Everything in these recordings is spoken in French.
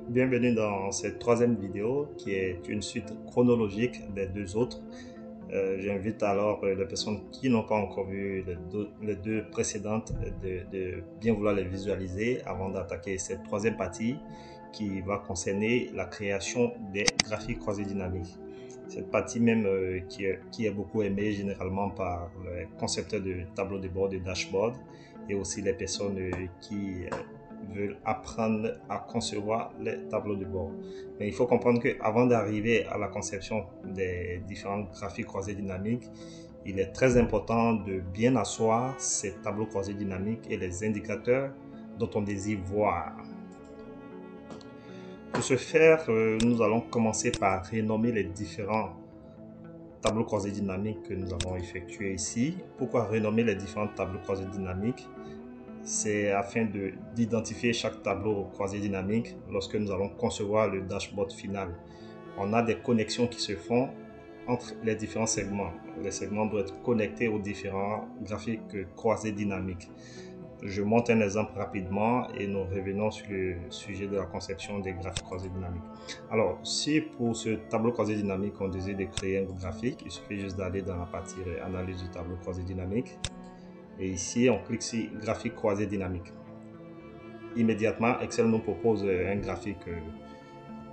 Bienvenue dans cette troisième vidéo qui est une suite chronologique des deux autres. J'invite alors les personnes qui n'ont pas encore vu les deux précédentes de bien vouloir les visualiser avant d'attaquer cette troisième partie qui va concerner la création des graphiques croisés dynamiques. Cette partie même qui est beaucoup aimée généralement par les concepteurs de tableaux de bord, de dashboard et aussi les personnes qui veulent apprendre à concevoir les tableaux de bord. Mais il faut comprendre qu'avant d'arriver à la conception des différents graphiques croisés dynamiques, il est très important de bien asseoir ces tableaux croisés dynamiques et les indicateurs dont on désire voir. Pour ce faire, nous allons commencer par renommer les différents tableaux croisés dynamiques que nous avons effectués ici. Pourquoi renommer les différents tableaux croisés dynamiques? C'est afin d'identifier chaque tableau croisé dynamique lorsque nous allons concevoir le dashboard final. On a des connexions qui se font entre les différents segments. Les segments doivent être connectés aux différents graphiques croisés dynamiques. Je montre un exemple rapidement et nous revenons sur le sujet de la conception des graphiques croisés dynamiques. Alors, si pour ce tableau croisé dynamique, on désire de créer un graphique, il suffit juste d'aller dans la partie analyse du tableau croisé dynamique. Et ici, on clique sur graphique croisé dynamique. Immédiatement, Excel nous propose un graphique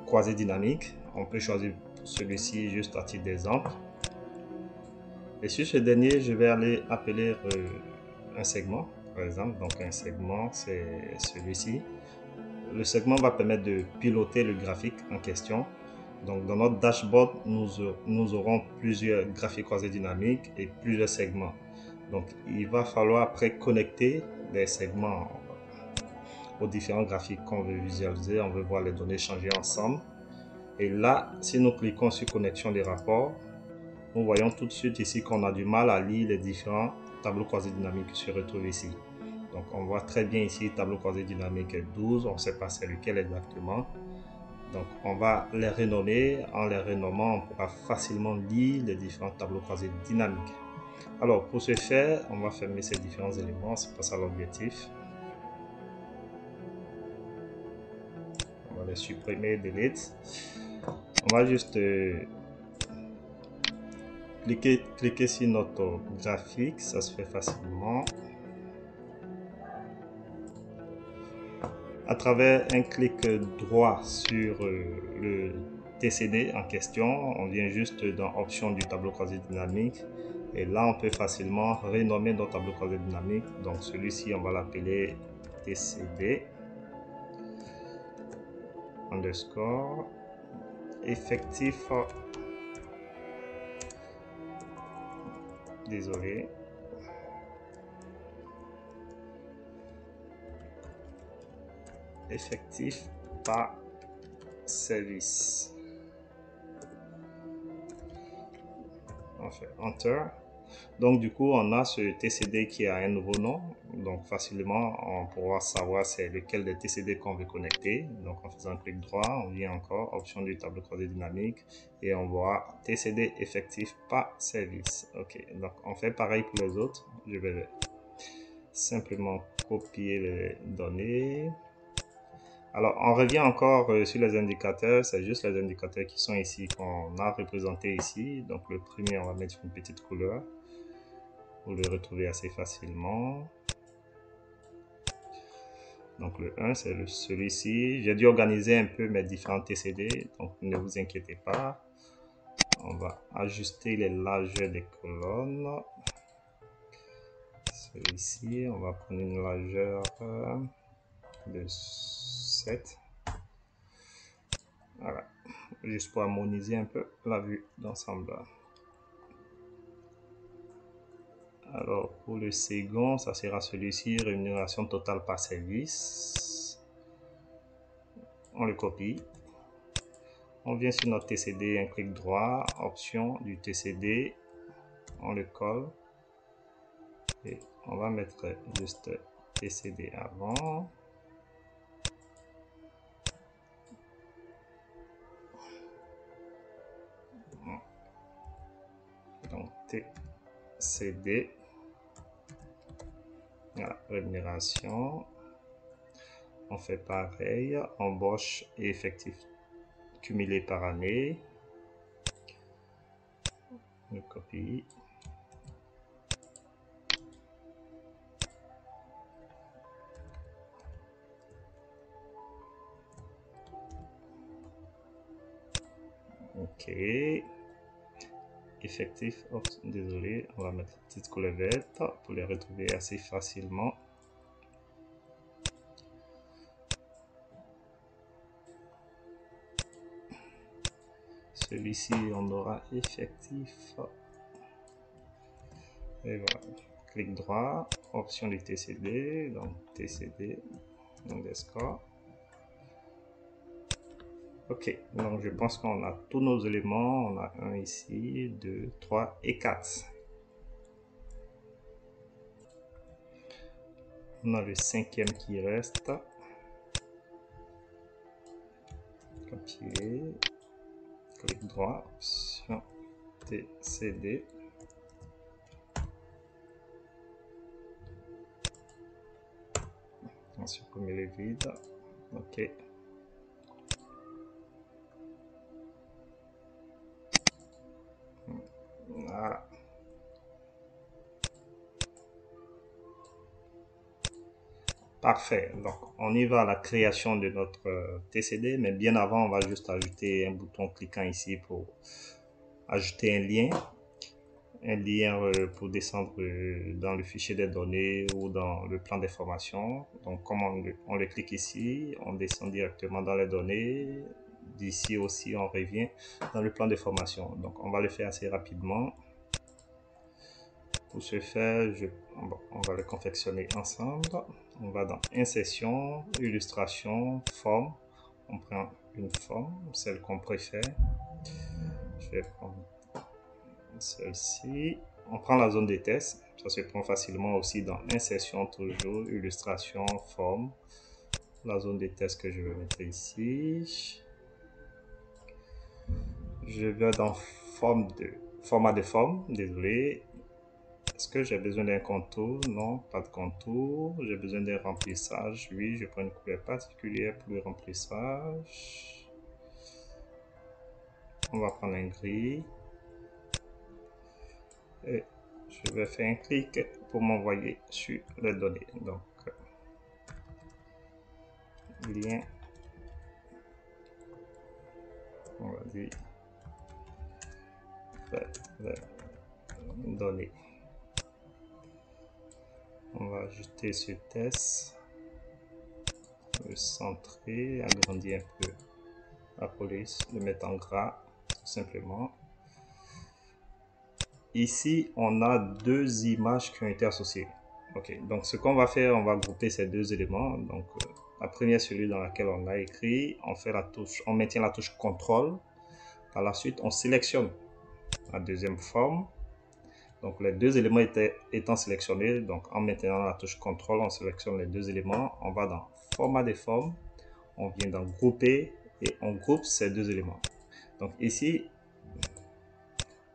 croisé dynamique. On peut choisir celui-ci juste à titre d'exemple. Et sur ce dernier, je vais aller appeler un segment, par exemple. Donc un segment, c'est celui-ci. Le segment va permettre de piloter le graphique en question. Donc dans notre dashboard, nous aurons plusieurs graphiques croisés dynamiques et plusieurs segments. Donc il va falloir après connecter les segments aux différents graphiques qu'on veut visualiser. On veut voir les données changer ensemble. Et là, si nous cliquons sur connexion des rapports, nous voyons tout de suite ici qu'on a du mal à lire les différents tableaux croisés dynamiques qui se retrouvent ici. Donc on voit très bien ici tableau croisé dynamique 12, on ne sait pas c'est lequel exactement. Donc on va les renommer. En les renommant, on pourra facilement lire les différents tableaux croisés dynamiques. Alors pour ce faire, on va fermer ces différents éléments, c'est pas ça l'objectif. On va les supprimer, delete. On va juste cliquer sur notre graphique, ça se fait facilement. À travers un clic droit sur le TCD en question, on vient juste dans option du tableau croisé dynamique et là on peut facilement renommer notre tableau croisé dynamique. Donc celui-ci on va l'appeler TCD underscore effectif, désolé, effectif par service. On fait Enter. Donc du coup, on a ce TCD qui a un nouveau nom. Donc facilement, on pourra savoir c'est lequel des TCD qu'on veut connecter. Donc en faisant un clic droit, on vient encore, option du tableau croisé dynamique, et on voit TCD effectif par service. Ok, donc on fait pareil pour les autres. Je vais simplement copier les données. Alors, on revient encore sur les indicateurs. C'est juste les indicateurs qui sont ici, qu'on a représentés ici. Donc, le premier, on va mettre une petite couleur. Vous le retrouvez assez facilement. Donc, le 1, c'est celui-ci. J'ai dû organiser un peu mes différents TCD. Donc, ne vous inquiétez pas. On va ajuster les largeurs des colonnes. Celui-ci, on va prendre une largeur de 7. Voilà, juste pour harmoniser un peu la vue d'ensemble. Alors pour le second, ça sera celui-ci, rémunération totale par service. On le copie. On vient sur notre TCD, un clic droit, option du TCD, on le colle et on va mettre juste TCD avant. Donc TCD, voilà, rémunération. On fait pareil, embauche et effectif cumulé par année. Je copie. Ok. Effectif, oups, désolé, on va mettre la petite couleur verte pour les retrouver assez facilement. Celui-ci, on aura effectif. Et voilà. Clic droit, option du TCD, donc TCD, underscore. Ok, donc je pense qu'on a tous nos éléments. On a un ici, 2, 3 et 4. On a le cinquième qui reste. Copier, clic droit, option TCD. On supprime les vides. Ok. Voilà. Parfait. Donc, on y va à la création de notre TCD, mais bien avant, on va juste ajouter un bouton cliquant ici pour ajouter un lien pour descendre dans le fichier des données ou dans le plan d'information. Donc, comme on le clique ici, on descend directement dans les données. D'ici aussi, on revient dans le plan de formation. Donc, on va le faire assez rapidement. Pour ce faire, on va le confectionner ensemble. On va dans Insertion, Illustration, Forme. On prend une forme, celle qu'on préfère. Je vais prendre celle-ci. On prend la zone de test. Ça se prend facilement aussi dans Insertion, toujours, Illustration, Forme. La zone de test que je vais mettre ici. Je vais dans format de forme, désolé. Est-ce que j'ai besoin d'un contour? Non, pas de contour. J'ai besoin d'un remplissage. Oui, je prends une couleur particulière pour le remplissage. On va prendre un gris. Et je vais faire un clic pour m'envoyer sur les données. Donc, lien. On va dire les données. On va ajouter ce test. Le centrer, agrandir un peu la police, le mettre en gras, tout simplement. Ici, on a deux images qui ont été associées. Ok, donc ce qu'on va faire, on va grouper ces deux éléments. Donc, la première, celui dans laquelle on a écrit, on fait la touche, on maintient la touche contrôle. Par la suite, on sélectionne la deuxième forme. Donc, les deux éléments étant sélectionnés, donc en maintenant la touche contrôle, on sélectionne les deux éléments. On va dans format des formes, on vient dans grouper et on groupe ces deux éléments. Donc ici,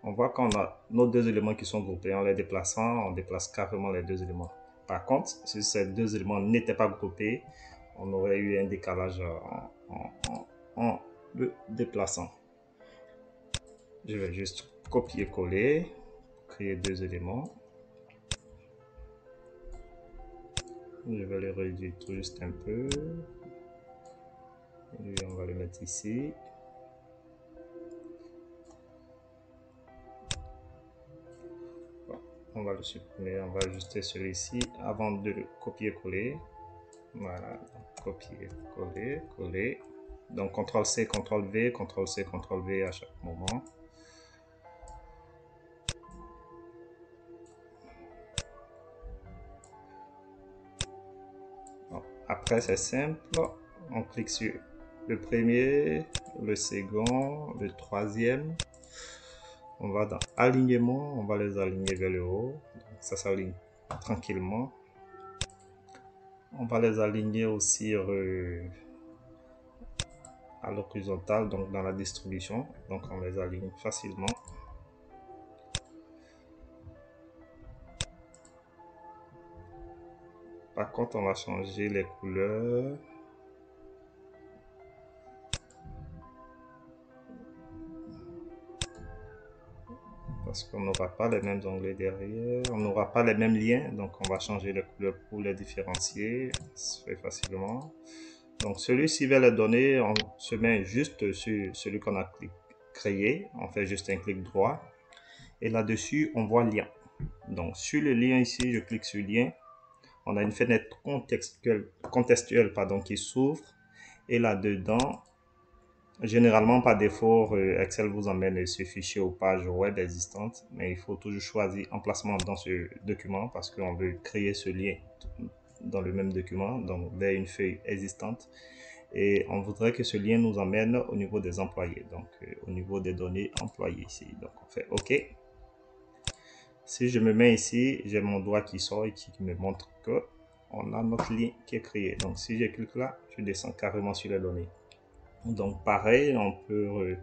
on voit qu'on a nos deux éléments qui sont groupés. En les déplaçant, on déplace carrément les deux éléments. Par contre, si ces deux éléments n'étaient pas groupés, on aurait eu un décalage en le déplaçant. Je vais juste copier-coller, créer deux éléments. Je vais les réduire tout juste un peu. Et on va le mettre ici. On va le supprimer, on va ajuster celui-ci avant de le copier-coller. Voilà, copier, coller. Donc CTRL-C, CTRL-V, CTRL-C, CTRL-V à chaque moment. Bon, après, c'est simple. On clique sur le premier, le second, le troisième. On va dans Alignement, on va les aligner vers le haut. Donc, ça s'aligne tranquillement. On va les aligner aussi à l'horizontale, donc dans la distribution. Donc on les aligne facilement. Par contre, on va changer les couleurs. parce qu'on n'aura pas les mêmes onglets derrière, on n'aura pas les mêmes liens, donc on va changer les couleurs pour les différencier, ça se fait facilement. Donc celui-ci va les donner, on se met juste sur celui qu'on a créé, on fait juste un clic droit, et là-dessus on voit lien. Donc sur le lien ici, je clique sur lien, on a une fenêtre contextuelle qui s'ouvre, et là-dedans, généralement, par défaut, Excel vous emmène ce fichier aux pages web existantes, mais il faut toujours choisir emplacement dans ce document parce qu'on veut créer ce lien dans le même document, donc vers une feuille existante. Et on voudrait que ce lien nous emmène au niveau des employés, donc au niveau des données employés ici. Donc on fait OK. Si je me mets ici, j'ai mon doigt qui sort et qui me montre que on a notre lien qui est créé. Donc si je clique là, je descends carrément sur les données. Donc pareil, on peut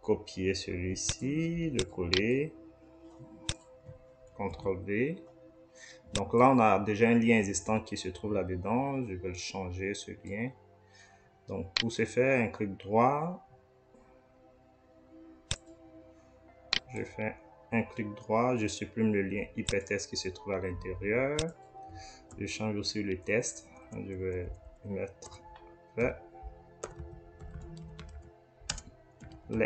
copier celui-ci, le coller, CTRL V. Donc là, on a déjà un lien existant qui se trouve là-dedans. Je vais le changer, ce lien. Donc pour ce faire, un clic droit. Je fais un clic droit, je supprime le lien hypertest qui se trouve à l'intérieur. Je change aussi le test. Je vais mettre les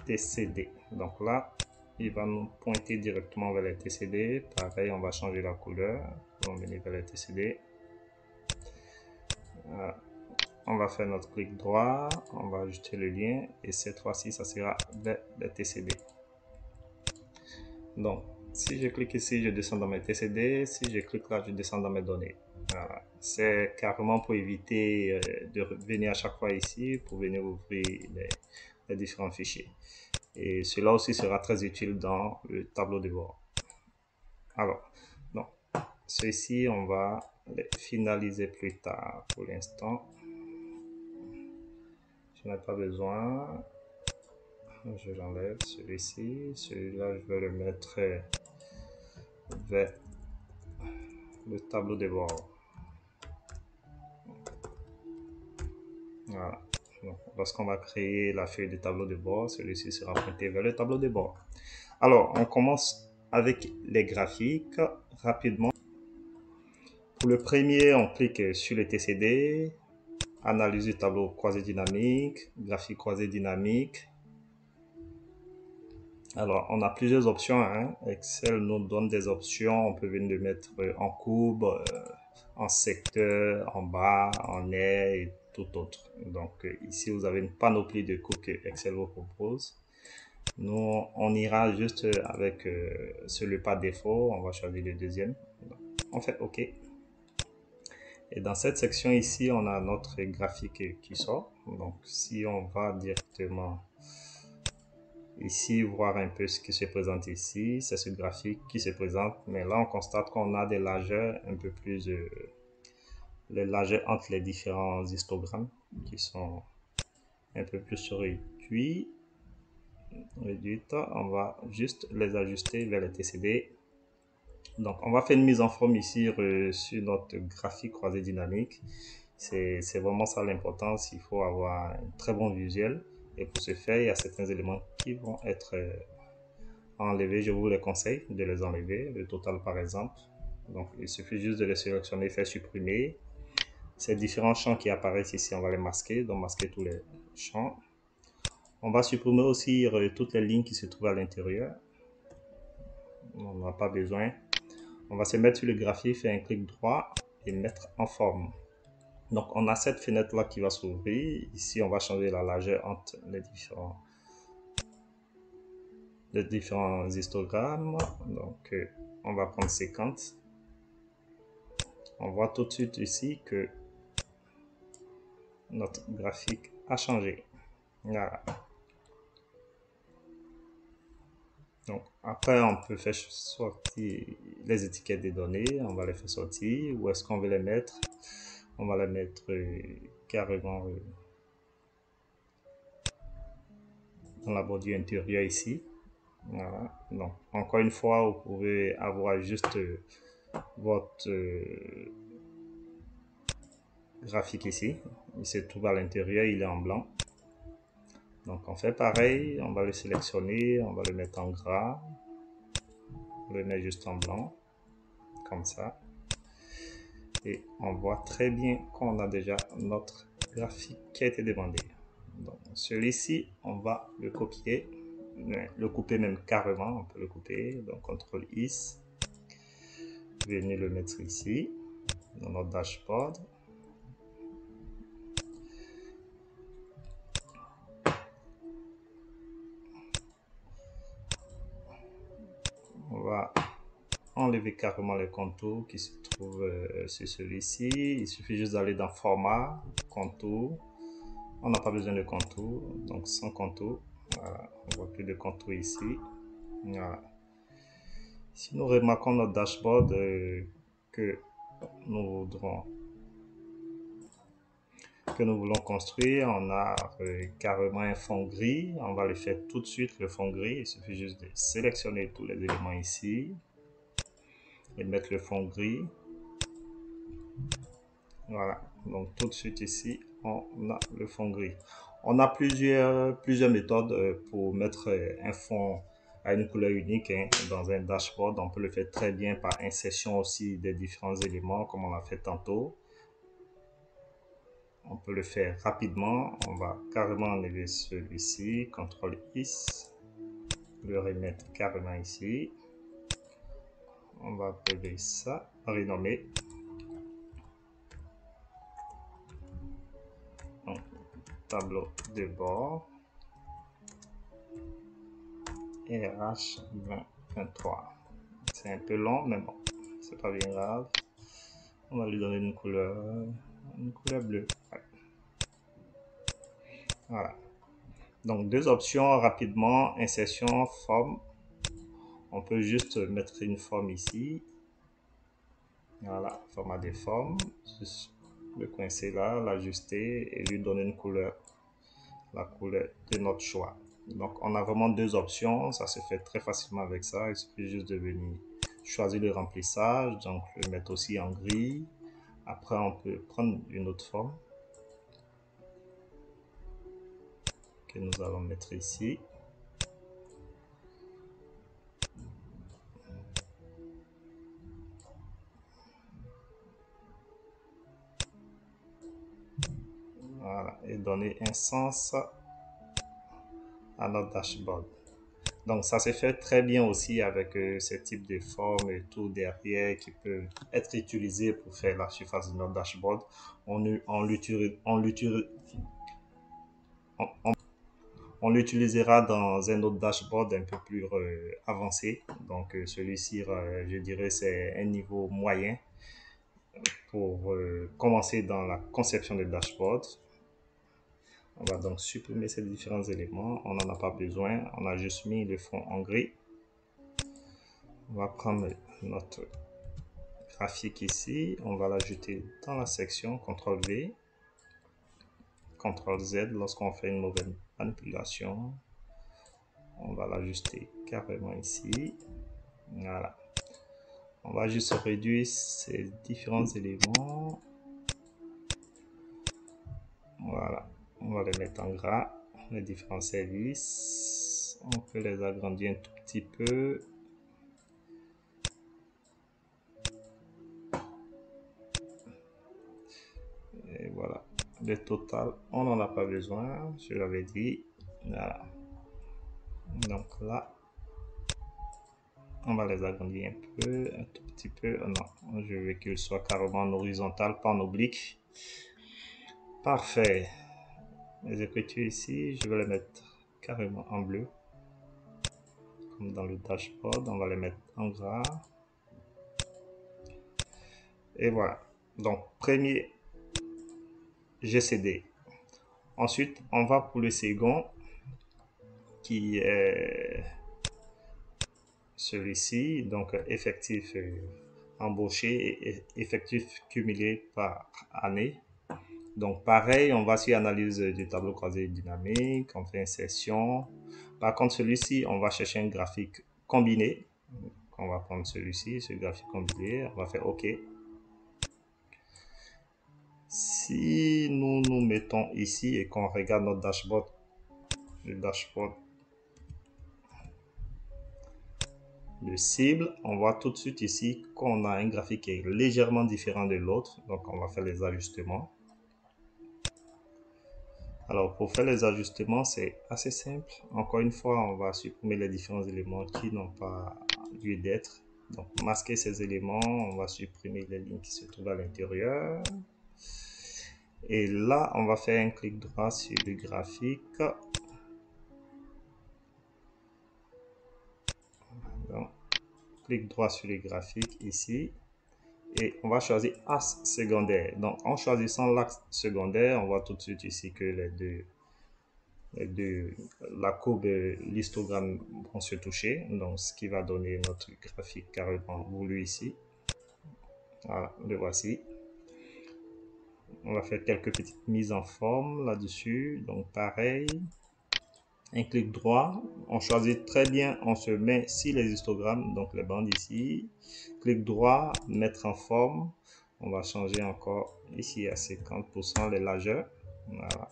TCD. Donc là, il va nous pointer directement vers les TCD. Pareil, on va changer la couleur pour venir vers les TCD. Voilà. On va faire notre clic droit, on va ajouter le lien et cette fois-ci, ça sera vers les TCD. Donc, si je clique ici, je descends dans mes TCD. Si je clique là, je descends dans mes données. Voilà. C'est carrément pour éviter de revenir à chaque fois ici pour venir ouvrir les différents fichiers. Et cela aussi sera très utile dans le tableau de bord. Alors, donc, ceci, on va les finaliser plus tard. Pour l'instant, je n'ai pas besoin. Je l'enlève, celui-ci. Celui-là, je vais le mettre vers le tableau de bord. Voilà. Lorsqu'on va créer la feuille de tableau de bord, celui-ci sera pointé vers le tableau de bord. Alors, on commence avec les graphiques rapidement. Pour le premier, on clique sur le TCD, analyse du tableau croisé dynamique, graphique croisé dynamique. Alors, on a plusieurs options. Excel nous donne des options. On peut venir le mettre en courbe, en secteur, en bas, en air et tout autre. Donc, ici, vous avez une panoplie de courbes que Excel vous propose. Nous, on ira juste avec celui par défaut. On va choisir le deuxième. On fait OK. Et dans cette section ici, on a notre graphique qui sort. Donc, si on va directement ici, voir un peu ce qui se présente ici, c'est ce graphique qui se présente. Mais là, on constate qu'on a des largeurs un peu plus, les largeurs entre les différents histogrammes qui sont un peu plus réduites. On va juste les ajuster vers les TCD. Donc, on va faire une mise en forme ici sur notre graphique croisé dynamique. C'est vraiment ça l'importance. Il faut avoir un très bon visuel. Et pour ce faire, il y a certains éléments qui vont être enlevés. Je vous les conseille de les enlever. Le total, par exemple. Donc, il suffit juste de les sélectionner, faire supprimer. Ces différents champs qui apparaissent ici, on va les masquer. Donc, masquer tous les champs. On va supprimer aussi toutes les lignes qui se trouvent à l'intérieur. On n'en a pas besoin. On va se mettre sur le graphique, faire un clic droit et mettre en forme. Donc, on a cette fenêtre-là qui va s'ouvrir. Ici, on va changer la largeur entre les différents histogrammes. Donc, on va prendre 50. On voit tout de suite ici que notre graphique a changé. Voilà. Donc, après, on peut faire sortir les étiquettes des données. On va les faire sortir. Où est-ce qu'on veut les mettre? On va les mettre carrément dans la bordure intérieure ici. Voilà. Donc, encore une fois, vous pouvez avoir juste votre graphique ici. Il se trouve à l'intérieur, il est en blanc. Donc on fait pareil, on va le sélectionner, on va le mettre en gras, on le met juste en blanc, comme ça. Et on voit très bien qu'on a déjà notre graphique qui a été demandé. Donc celui-ci, on va le copier, le couper même carrément, on peut le couper. Donc CTRL Is, venez le mettre ici, dans notre dashboard. On va enlever carrément les contours qui se trouvent sur celui-ci. Il suffit juste d'aller dans Format, Contour. On n'a pas besoin de contour, donc sans contour. Voilà, on voit plus de contour ici. Voilà. Si nous remarquons notre dashboard que nous voulons construire, on a carrément un fond gris. On va le faire tout de suite, le fond gris. Il suffit juste de sélectionner tous les éléments ici et mettre le fond gris. Voilà, donc tout de suite ici, on a le fond gris. On a plusieurs méthodes pour mettre un fond à une couleur unique dans un dashboard. On peut le faire très bien par insertion aussi des différents éléments comme on l'a fait tantôt. On peut le faire rapidement. On va carrément enlever celui-ci, CTRL Is, le remettre carrément ici. On va appeler ça, renommer. Donc, tableau de bord. RH 2023. C'est un peu long, mais bon, c'est pas bien grave. On va lui donner une couleur bleue. Ouais. Voilà. Donc, deux options rapidement. Insertion, forme. On peut juste mettre une forme ici. Voilà, format des formes. Juste le coincer là, l'ajuster et lui donner une couleur. La couleur de notre choix. Donc, on a vraiment deux options. Ça se fait très facilement avec ça. Il suffit juste de venir choisir le remplissage. Donc, le mettre aussi en gris. Après, on peut prendre une autre forme que nous allons mettre ici. Voilà. Et donner un sens à notre dashboard. Donc, ça se fait très bien aussi avec ce type de forme et tout derrière qui peut être utilisé pour faire la surface de notre dashboard. On l'utilisera dans un autre dashboard un peu plus avancé. Donc, celui-ci, je dirais, c'est un niveau moyen pour commencer dans la conception des dashboards. On va donc supprimer ces différents éléments. On n'en a pas besoin. On a juste mis le fond en gris. On va prendre notre graphique ici. On va l'ajouter dans la section CTRL-V, CTRL-Z lorsqu'on fait une mauvaise manipulation. On va l'ajuster carrément ici. Voilà. On va juste réduire ces différents éléments. Voilà. On va les mettre en gras. Les différents services. On peut les agrandir un tout petit peu. Et voilà. Le total, on n'en a pas besoin. Je l'avais dit. Voilà. Donc là, on va les agrandir un peu, un tout petit peu. Non, je veux qu'il soit carrément en horizontal, pas en oblique. Parfait. Les écritures ici, je vais les mettre carrément en bleu. Comme dans le dashboard, on va les mettre en gras. Et voilà. Donc, premier GCD. Ensuite, on va pour le second, qui est celui-ci. Donc, effectif embauché et effectif cumulé par année. Donc, pareil, on va sur analyse du tableau croisé dynamique, on fait insertion. Par contre, celui-ci, on va chercher un graphique combiné. On va prendre celui-ci, ce graphique combiné, on va faire OK. Si nous nous mettons ici et qu'on regarde notre dashboard le dashboard de cible, on voit tout de suite ici qu'on a un graphique qui est légèrement différent de l'autre. Donc, on va faire les ajustements. Alors, pour faire les ajustements, c'est assez simple. Encore une fois, on va supprimer les différents éléments qui n'ont pas lieu d'être. Donc, masquer ces éléments, on va supprimer les lignes qui se trouvent à l'intérieur. Et là, on va faire un clic droit sur le graphique. Donc, clic droit sur le graphique ici. Et on va choisir axe secondaire. Donc, en choisissant l'axe secondaire, on voit tout de suite ici que la courbe l'histogramme vont se toucher. Donc, ce qui va donner notre graphique carrément voulu ici. Voilà, le voici. On va faire quelques petites mises en forme là-dessus. Donc, pareil. Un clic droit. On choisit très bien, on se met sur les histogrammes, donc les bandes ici. Clic droit, mettre en forme. On va changer encore ici à 50% les largeurs. Voilà.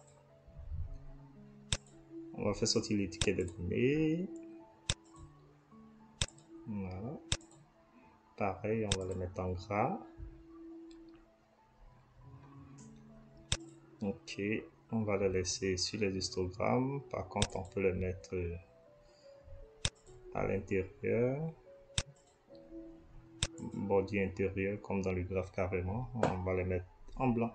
On va faire sortir l'étiquette de données. Voilà. Pareil, on va le mettre en gras. Ok, on va le laisser sur les histogrammes. Par contre, on peut le mettre à l'intérieur. Body intérieur, comme dans le graphe carrément. On va le mettre en blanc.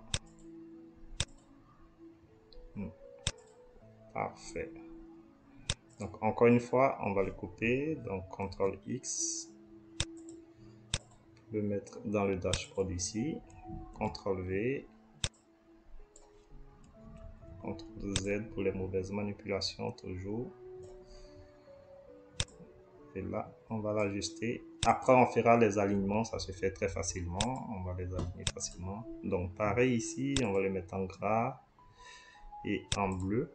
Parfait. Donc, encore une fois, on va le couper. Donc, CTRL X. Le mettre dans le dashboard ici. CTRL V. CTRL Z pour les mauvaises manipulations, toujours. Et là, on va l'ajuster. Après, on fera les alignements. Ça se fait très facilement. On va les aligner facilement. Donc, pareil ici, on va le mettre en gras et en bleu.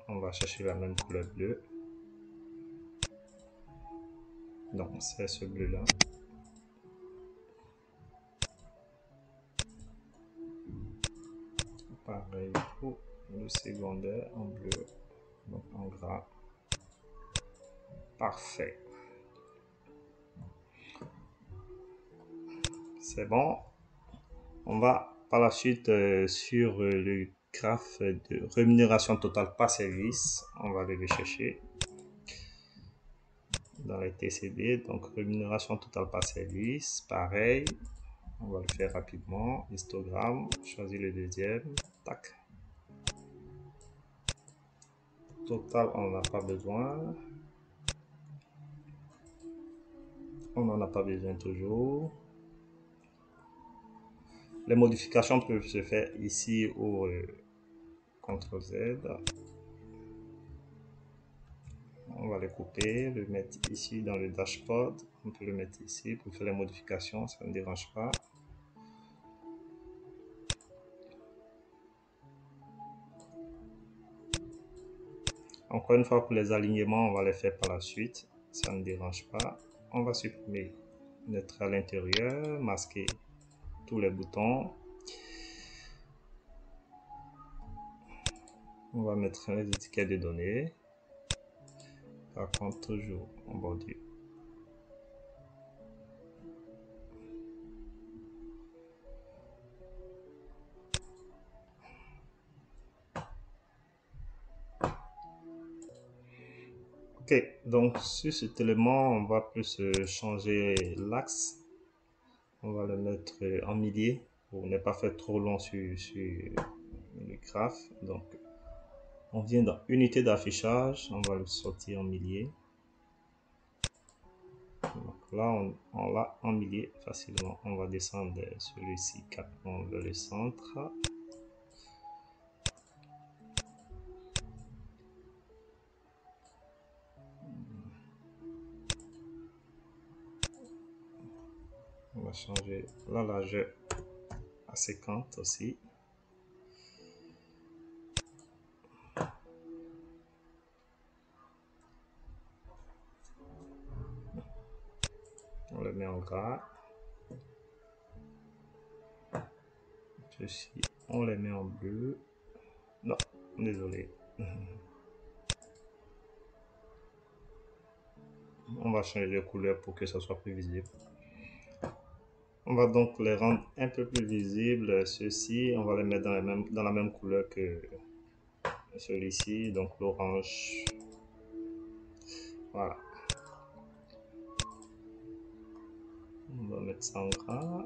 On va chercher la même couleur bleue. Donc, c'est ce bleu-là. Pareil pour le secondaire en bleu, donc en gras. Parfait. C'est bon. On va par la suite sur le graphe de rémunération totale par service. On va aller le chercher dans les TCD. Donc, rémunération totale par service. Pareil. On va le faire rapidement. Histogramme. Choisir le deuxième. Tac. Total, on n'en a pas besoin. On n'en a pas besoin toujours. Les modifications peuvent se faire ici au CTRL Z. On va le couper, le mettre ici dans le dashboard. On peut le mettre ici pour faire les modifications, ça ne dérange pas. Encore une fois, pour les alignements, on va les faire par la suite. Ça ne dérange pas. On va supprimer, mettre à l'intérieur, masquer tous les boutons. On va mettre les étiquettes de données. Par contre, toujours en bordure. Ok, donc sur cet élément, on va plus changer l'axe. On va le mettre en milliers pour ne pas faire trop long sur le graphe. Donc, on vient dans unité d'affichage, on va le sortir en milliers. Donc là, on l'a en milliers facilement. On va descendre celui-ci carrément vers le centre. On va changer la largeur à 50 aussi. On le met en gras. Ceci, on les met en bleu. Non, désolé. On va changer de couleur pour que ça soit plus visible. On va donc les rendre un peu plus visibles. Ceux-ci, on va les mettre dans la même couleur que celui-ci, donc l'orange. Voilà. On va mettre ça en gras.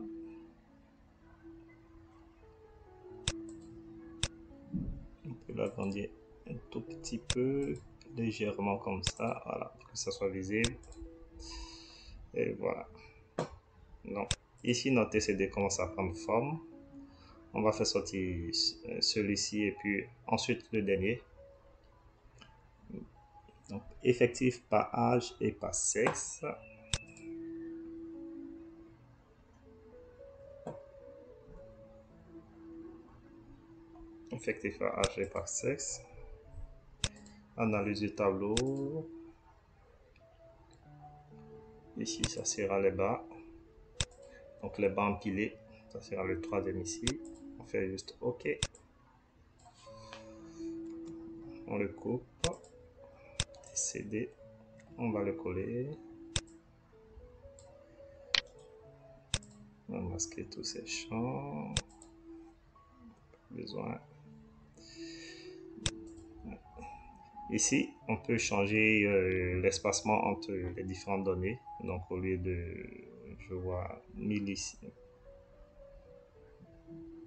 On peut l'agrandir un tout petit peu, légèrement comme ça, voilà, pour que ça soit visible. Et voilà. Donc, ici, notre TCD commence à prendre forme. On va faire sortir celui-ci et puis ensuite le dernier. Donc, effectif par âge et par sexe. Effectif par âge et par sexe. Analyse du tableau. Ici, ça sera les bas. Donc, les bas empilés. Ça sera le troisième ici. On fait juste OK. On le coupe. TCD. On va le coller. On va masquer tous ces champs. Besoin. Ici, on peut changer l'espacement entre les différentes données. Donc, au lieu de, je vois 1000 ici.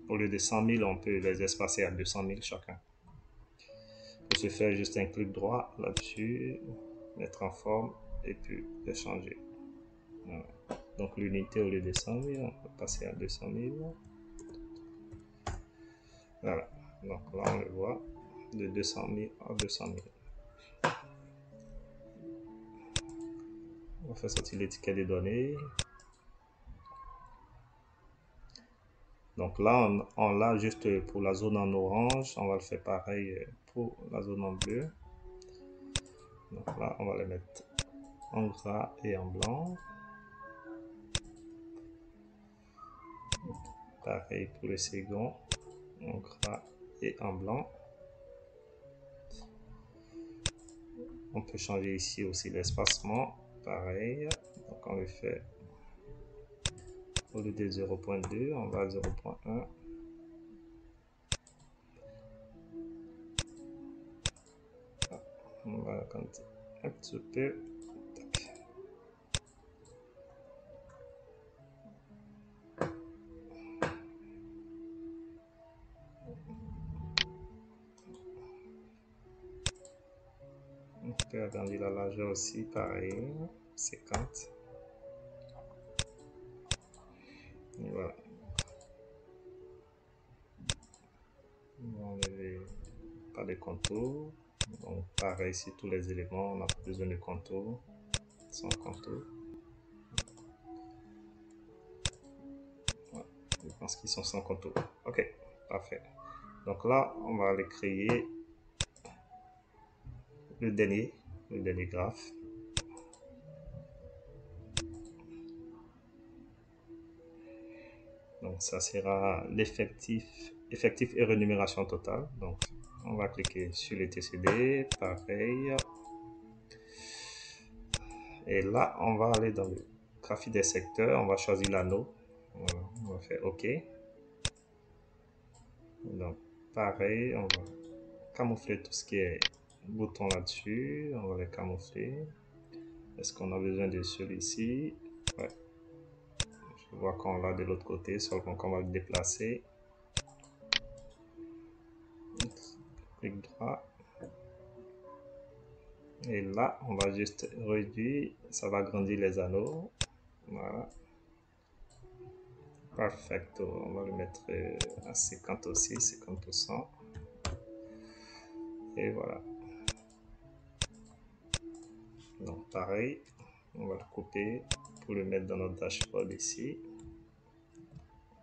Au lieu de 100 000, on peut les espacer à 200 000 chacun. Pour ce faire, juste un clic droit là-dessus, mettre en forme et puis les changer. Voilà. Donc, l'unité, au lieu de 100 000, on peut passer à 200 000. Voilà. Donc là, on le voit de 200 000 à 200 000. On va faire sortir l'étiquette des données. Donc là, on l'a juste pour la zone en orange. On va le faire pareil pour la zone en bleu. Donc là, on va les mettre en gras et en blanc. Pareil pour le second, en gras et en blanc. On peut changer ici aussi l'espacement. Pareil. Donc on le fait au lieu de 0.2, on va à 0.1. On va agrandir un petit peu. Tac. On peut agrandir la largeur aussi, pareil, 50. Et voilà. On va enlever pas de contours. Donc pareil, ici tous les éléments, on n'a pas besoin de contours, sans contour. Ouais, je pense qu'ils sont sans contour. Ok, parfait. Donc là, on va aller créer le dernier graphe. Donc ça sera l'effectif et rémunération totale. Donc on va cliquer sur les TCD, pareil. Et là, on va aller dans le graphique des secteurs, on va choisir l'anneau. Voilà, on va faire OK. Donc pareil, on va camoufler tout ce qui est bouton là-dessus. On va les camoufler. Est-ce qu'on a besoin de celui-ci? Ouais. Je vois qu'on l'a de l'autre côté, seulement qu'on va le déplacer. Clic droit. Et là, on va juste réduire. Ça va agrandir les anneaux. Voilà. Perfecto. On va le mettre à 50 aussi, 50%. Et voilà. Donc pareil, on va le couper pour le mettre dans notre dashboard ici.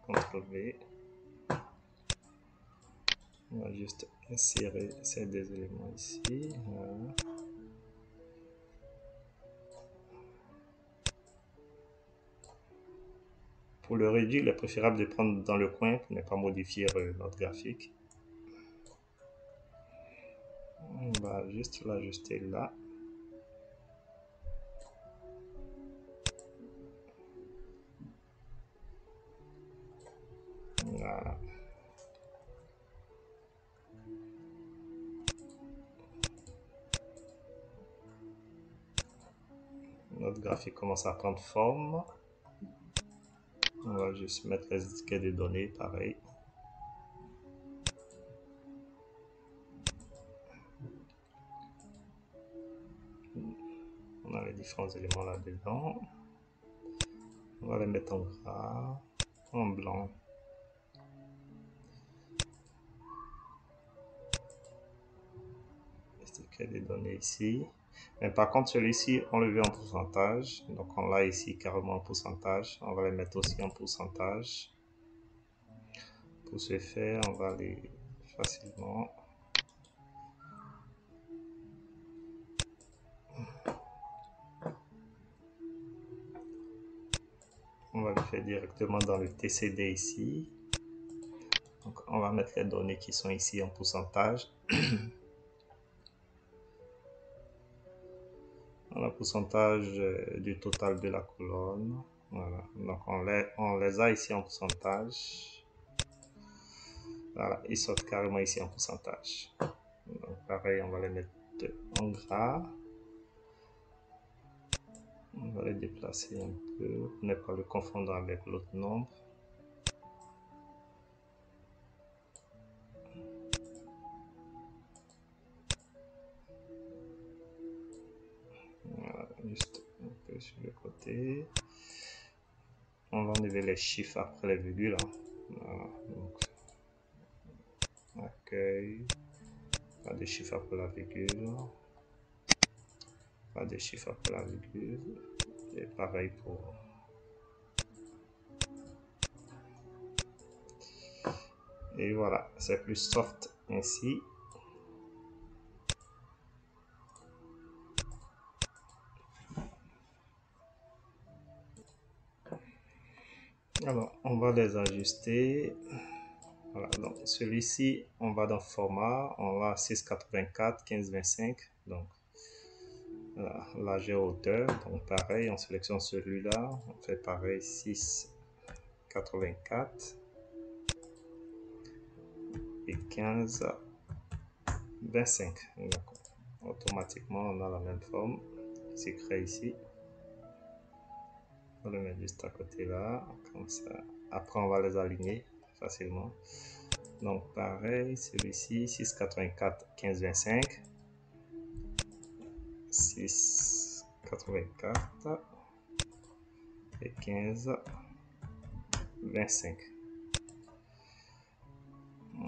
CTRL V. On va juste insérer ces deux éléments ici. Voilà. Pour le réduire, il est préférable de prendre dans le coin pour ne pas modifier notre graphique. On va juste l'ajuster là. Voilà. Notre graphique commence à prendre forme. On va juste mettre les étiquettes de données, pareil. On a les différents éléments là-dedans. On va les mettre en gras, en blanc. Étiquette des données ici. Mais par contre, celui-ci, on le veut en pourcentage. Donc, on l'a ici carrément en pourcentage. On va les mettre aussi en pourcentage. Pour ce faire, on va aller facilement. On va le faire directement dans le TCD ici. Donc, on va mettre les données qui sont ici en pourcentage. Le pourcentage du total de la colonne. Voilà. Donc, on les a ici en pourcentage. Voilà, ils sortent carrément ici en pourcentage. Donc, pareil, on va les mettre en gras. On va les déplacer un peu pour ne pas le confondre avec l'autre nombre. Voilà, juste un peu sur le côté. On va enlever les chiffres après les virgules. Voilà, donc, accueil. Pas de chiffres après la virgule. Pas de chiffres après la virgule. Et pareil pour... Et voilà, c'est plus soft ainsi. Alors, on va les ajuster. Voilà, donc celui-ci, on va dans format, on va 684, 1525. Donc, voilà, largeur hauteur. Donc, pareil, on sélectionne celui-là. On fait pareil, 684 et 1525. D'accord. Automatiquement, on a la même forme qui se crée ici. On va le mettre juste à côté là, comme ça. Après, on va les aligner facilement. Donc, pareil, celui-ci, 684, 1525. 684 et 1525.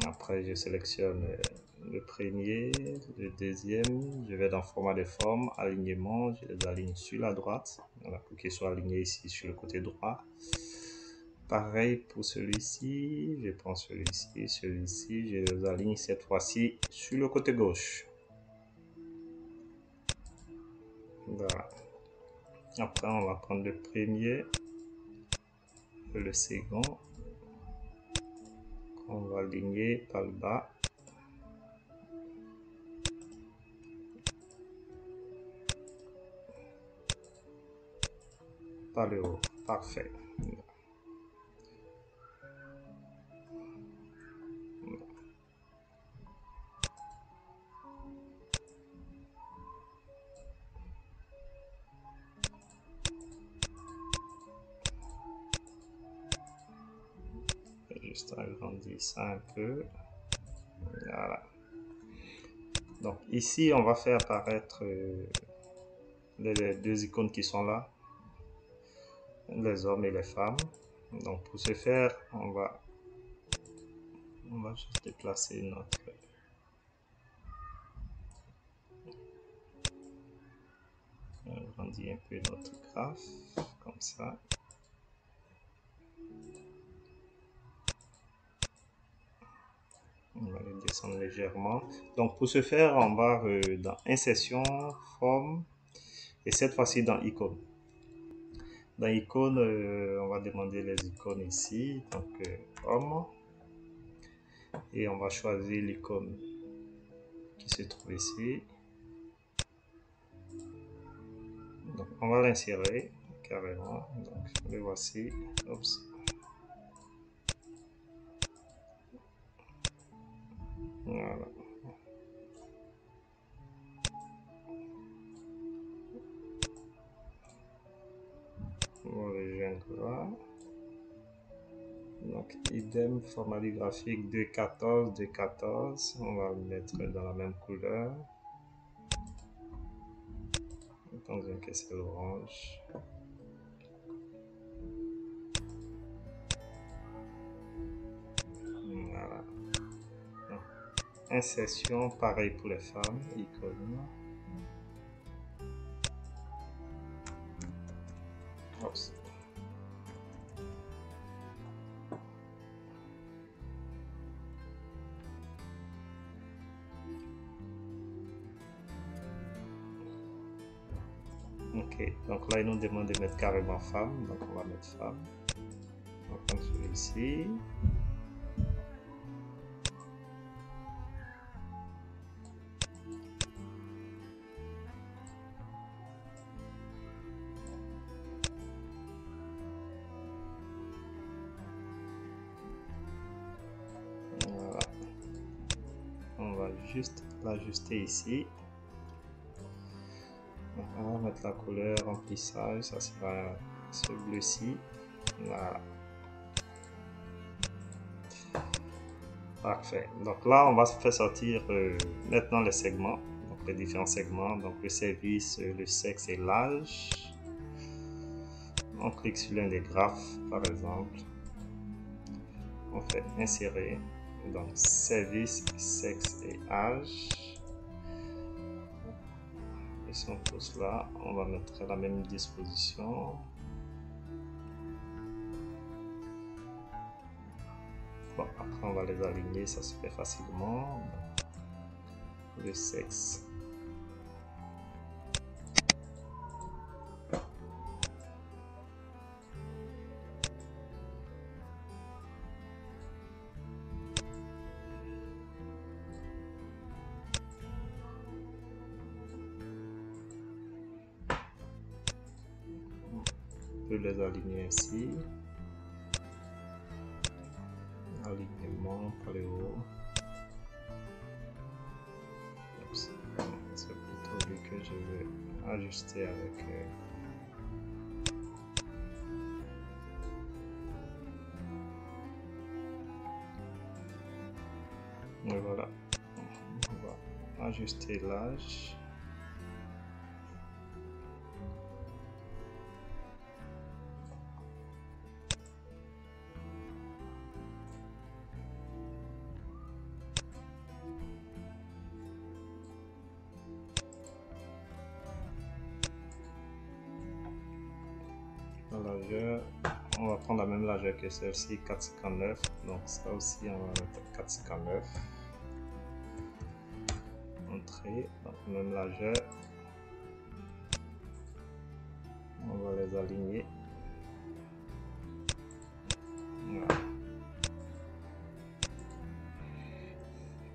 Après, je sélectionne le premier, le deuxième. Je vais dans format de forme, alignement. Je les aligne sur la droite. Voilà, pour qu'ils soient alignés ici sur le côté droit. Pareil pour celui-ci. Je prends celui-ci, celui-ci. Je les aligne cette fois-ci sur le côté gauche. Voilà. Après, on va prendre le premier et le second. On va aligner par le bas. Par le haut. Parfait. Juste agrandir ça un peu. Voilà. Donc ici, on va faire apparaître les deux icônes qui sont là. Les hommes et les femmes. Donc pour ce faire, on va juste déplacer notre... Agrandir un peu notre graphe, comme ça. On va le descendre légèrement. Donc pour ce faire, on va dans Insertion, Forme, et cette fois-ci dans Icône. Dans Icône, on va demander les icônes ici. Donc Homme. Et on va choisir l'icône qui se trouve ici. Donc on va l'insérer carrément. Donc le voici. Oups. Voilà. On va le joindre là. Donc idem, format du graphique 2.14, 2.14. On va le mettre dans la même couleur. Attention que c'est l'orange. Voilà. Donc, insertion, pareil pour les femmes, icône. Oups. Ok, donc là il nous demande de mettre carrément femme, donc on va mettre femme. On va prendre celui-ci. Voilà. On va juste l'ajuster ici. On va mettre la couleur remplissage, ça sera ce bleu-ci. Voilà. Parfait. Donc là, on va faire sortir maintenant les segments, donc les différents segments, donc le service, le sexe et l'âge. On clique sur l'un des graphes, par exemple. On fait insérer, donc service, sexe et âge. Ils sont tous là. On va mettre la même disposition. Bon, après on va les aligner, ça se fait facilement. Le sexe. On peut les aligner ainsi. Alignement par le haut. C'est plutôt lui que je vais ajuster avec et voilà. On va ajuster l'âge. La largeur, on va prendre la même largeur que celle-ci, 4,59. Donc ça aussi, on va mettre 4,59. Entrée, donc même largeur. On va les aligner. Voilà.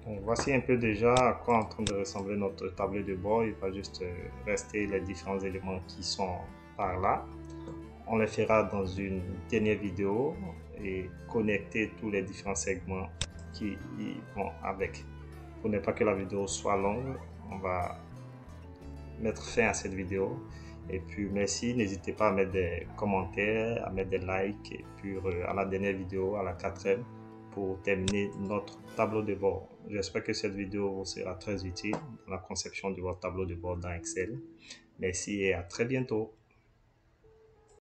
Donc voici un peu déjà à quoi est en train de ressembler notre tableau de bord. Il va juste rester les différents éléments qui sont par là. On les fera dans une dernière vidéo et connecter tous les différents segments qui y vont avec. Pour ne pas que la vidéo soit longue, on va mettre fin à cette vidéo. Et puis merci, n'hésitez pas à mettre des commentaires, à mettre des likes. Et puis à la dernière vidéo, à la 4e, pour terminer notre tableau de bord. J'espère que cette vidéo vous sera très utile dans la conception de votre tableau de bord dans Excel. Merci et à très bientôt.